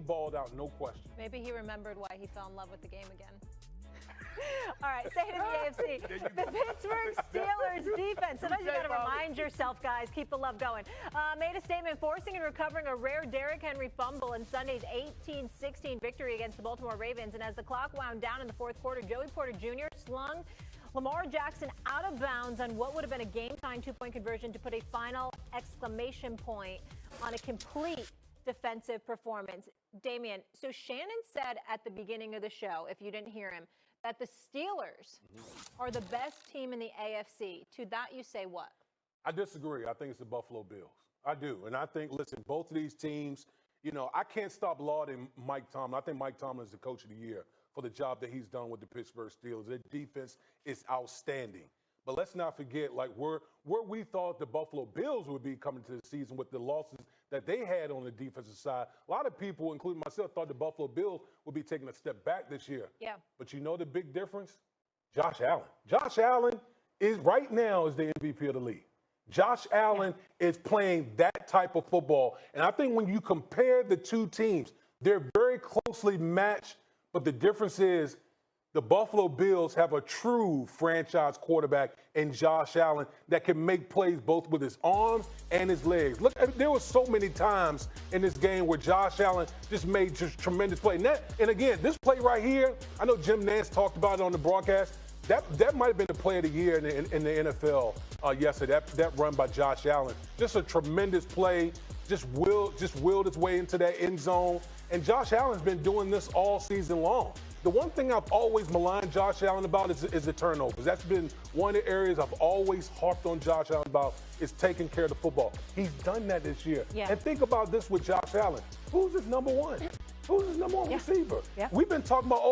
he balled out, no question. Maybe he remembered why he fell in love with the game again. All right, staying in the AFC, the Pittsburgh Steelers defense. Sometimes you got to remind yourself, guys, keep the love going. Made a statement forcing and recovering a rare Derrick Henry fumble in Sunday's 18-16 victory against the Baltimore Ravens. And as the clock wound down in the fourth quarter, Joey Porter Jr. slung Lamar Jackson out of bounds on what would have been a game-time two-point conversion to put a final exclamation point on a complete defensive performance. Damian, so Shannon said at the beginning of the show, if you didn't hear him, that the Steelers are the best team in the AFC. To that you say what? I disagree. I think it's the Buffalo Bills. I do. And I think, listen, both of these teams, you know, I can't stop lauding Mike Tomlin. I think Mike Tomlin is the coach of the year for the job that he's done with the Pittsburgh Steelers. Their defense is outstanding. But let's not forget, like, where we thought the Buffalo Bills would be coming to the season with the losses that they had on the defensive side. A lot of people, including myself, thought the Buffalo Bills would be taking a step back this year. Yeah. But you know the big difference? Josh Allen. Josh Allen is right now is the MVP of the league. Josh Allen is playing that type of football. And I think when you compare the two teams, they're very closely matched. But the difference is the Buffalo Bills have a true franchise quarterback in Josh Allen that can make plays both with his arms and his legs. Look, there were so many times in this game where Josh Allen just made just tremendous play. And again, this play right here, I know Jim Nantz talked about it on the broadcast. That might have been the play of the year in the NFL yesterday. That run by Josh Allen, just a tremendous play. Just willed its way into that end zone. And Josh Allen's been doing this all season long. The one thing I've always maligned Josh Allen about is the turnovers. That's been one of the areas I've always harped on Josh Allen about is taking care of the football. He's done that this year. Yeah. And think about this with Josh Allen. Who's his number one? Who's his number one receiver? Yeah. We've been talking about,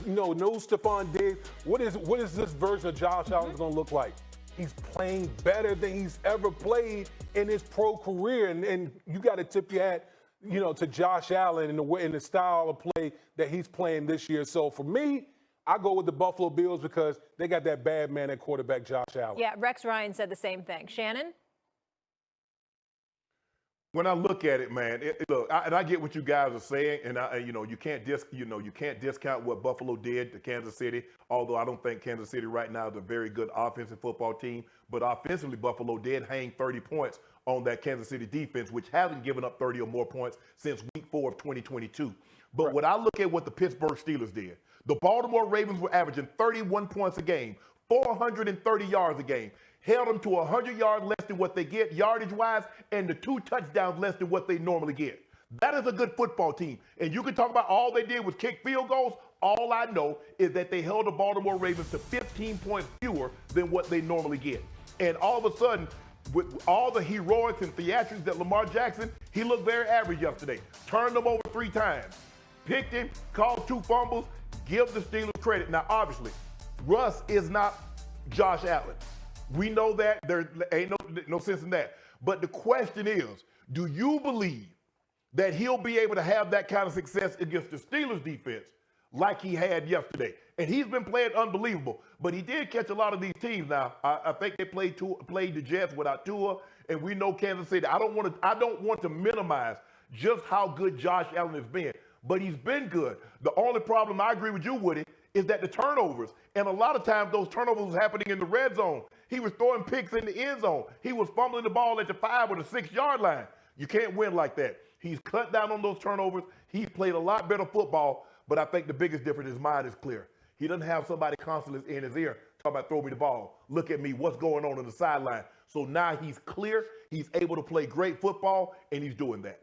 no Stephon Diggs. What is this version of Josh Allen going to look like? He's playing better than he's ever played in his pro career. And you got to tip your hat, to Josh Allen in the style of play that he's playing this year. So for me, I go with the Buffalo Bills because they got that bad man at quarterback, Josh Allen. Yeah, Rex Ryan said the same thing. Shannon? When I look at it, man, and I get what you guys are saying, and you can't discount what Buffalo did to Kansas City. Although I don't think Kansas City right now is a very good offensive football team, but offensively, Buffalo did hang 30 points on that Kansas City defense, which hasn't given up 30 or more points since week 4 of 2022. But When I look at what the Pittsburgh Steelers did, the Baltimore Ravens were averaging 31 points a game, 430 yards a game. Held them to 100 yards less than what they get yardage-wise, and the 2 touchdowns less than what they normally get. That is a good football team. And you can talk about all they did was kick field goals. All I know is that they held the Baltimore Ravens to 15 points fewer than what they normally get. And all of a sudden, with all the heroics and theatrics that Lamar Jackson, he looked very average yesterday. Turned them over 3 times. Picked him, called 2 fumbles, give the Steelers credit. Now, obviously, Russ is not Josh Allen. We know that. There ain't no sense in that. But the question is, do you believe that he'll be able to have that kind of success against the Steelers defense like he had yesterday? And he's been playing unbelievable. But he did catch a lot of these teams now. I think they played the Jets without Tua, and we know Kansas City. I don't want to minimize just how good Josh Allen has been. But he's been good. The only problem, I agree with you, Woody, is that the turnovers. And a lot of times those turnovers was happening in the red zone. He was throwing picks in the end zone. He was fumbling the ball at the 5 or the 6-yard line. You can't win like that. He's cut down on those turnovers. He played a lot better football, but I think the biggest difference, his mind is clear. He doesn't have somebody constantly in his ear talking about throw me the ball. Look at me, what's going on the sideline. So now he's clear. He's able to play great football, and he's doing that.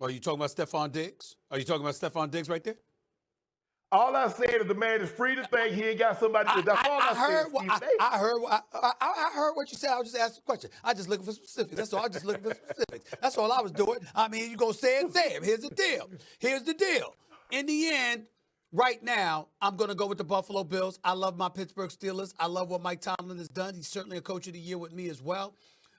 Are you talking about Stephon Diggs? Are you talking about Stephon Diggs right there? All I said is the man is free to think he ain't got somebody to. That's all I said. I heard what you said. I was just asking a question. I just looking for specifics. That's all. I just looking for specifics. That's all I was doing. I mean, you gonna say it, say it. Here's the deal. In the end, right now, I'm gonna go with the Buffalo Bills. I love my Pittsburgh Steelers. I love what Mike Tomlin has done. He's certainly a coach of the year with me as well.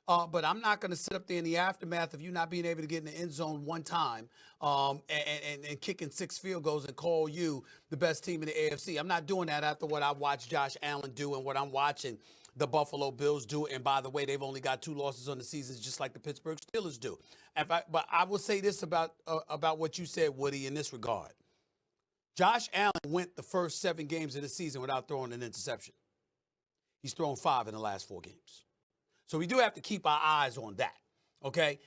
But I'm not going to sit up there in the aftermath of you not being able to get in the end zone one time and kicking 6 field goals and call you the best team in the AFC. I'm not doing that after what I watched Josh Allen do and what I'm watching the Buffalo Bills do. And by the way, they've only got 2 losses on the season, just like the Pittsburgh Steelers do. But I will say this about what you said, Woody, in this regard. Josh Allen went the first 7 games of the season without throwing an interception. He's thrown 5 in the last 4 games. So we do have to keep our eyes on that, okay?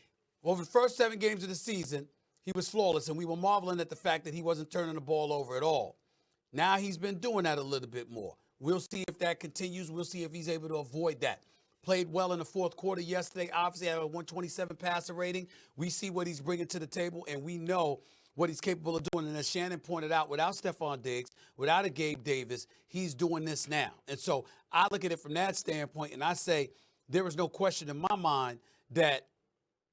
Over the first 7 games of the season, he was flawless, and we were marveling at the fact that he wasn't turning the ball over at all. Now he's been doing that a little bit more. We'll see if that continues. We'll see if he's able to avoid that. Played well in the fourth quarter yesterday. Obviously, had a 127 passer rating. We see what he's bringing to the table, and we know what he's capable of doing. And as Shannon pointed out, without Stephon Diggs, without a Gabe Davis, he's doing this now. And so I look at it from that standpoint, and I say there is no question in my mind that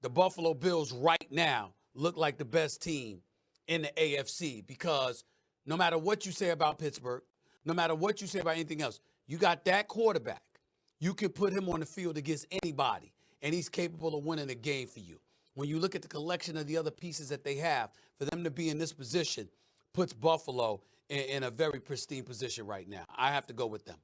the Buffalo Bills right now look like the best team in the AFC, because no matter what you say about Pittsburgh, no matter what you say about anything else, you got that quarterback. You can put him on the field against anybody, and he's capable of winning a game for you. When you look at the collection of the other pieces that they have, for them to be in this position puts Buffalo in a very pristine position right now. I have to go with them.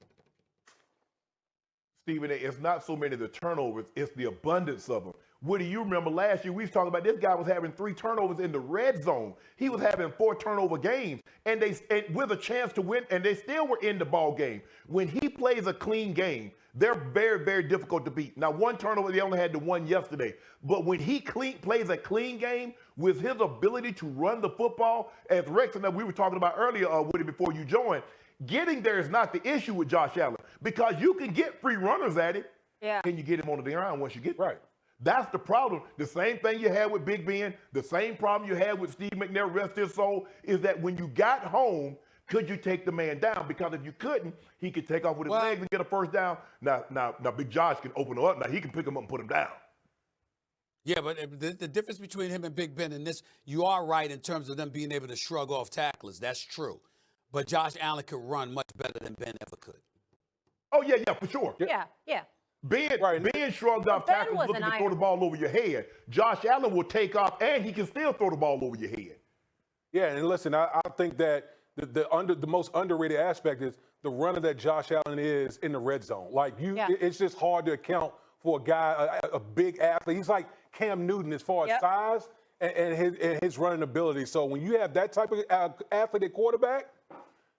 Stephen, it's not so many of the turnovers, it's the abundance of them. Woody, you remember last year we was talking about this guy was having 3 turnovers in the red zone. He was having 4 turnover games, and with a chance to win, and they still were in the ball game. When he plays a clean game, they're very, very difficult to beat. Now, 1 turnover, they only had the 1 yesterday. But when he plays a clean game with his ability to run the football, as Rex and we were talking about earlier, Woody, before you joined, getting there is not the issue with Josh Allen, because you can get free runners at it. Yeah. Can you get him on the ground once you get there? Right. That's the problem. The same thing you had with Big Ben, the same problem you had with Steve McNair, rest his soul, is that when you got home, could you take the man down? Because if you couldn't, he could take off with his legs and get a first down. Now, Big Josh can open him up. Now, he can pick him up and put him down. Yeah, but the difference between him and Big Ben in this, you are right in terms of them being able to shrug off tacklers. That's true. But Josh Allen could run much better than Ben ever could. Oh, yeah, for sure. Yeah. Ben shrugged off Ben tackles wasn't looking to either. throw the ball over your head. Josh Allen will take off, and he can still throw the ball over your head. Yeah, and listen, I think that the most underrated aspect is the runner that Josh Allen is in the red zone. Like it's just hard to account for a guy, a big athlete. He's like Cam Newton as far as size and his running ability. So when you have that type of athlete at quarterback,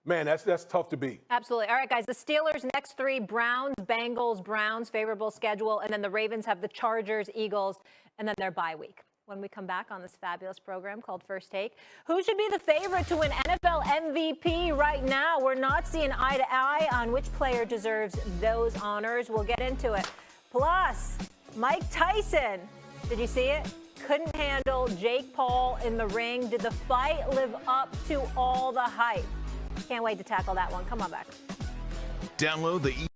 man, that's tough to beat. Absolutely. All right, guys, the Steelers next 3, Browns, Bengals, Browns, favorable schedule, and then the Ravens have the Chargers, Eagles, and then their bye week. When we come back on this fabulous program called First Take, who should be the favorite to win NFL MVP right now? We're not seeing eye to eye on which player deserves those honors. We'll get into it. Plus, Mike Tyson, did you see it? Couldn't handle Jake Paul in the ring. Did the fight live up to all the hype? Can't wait to tackle that one. Come on back. Download the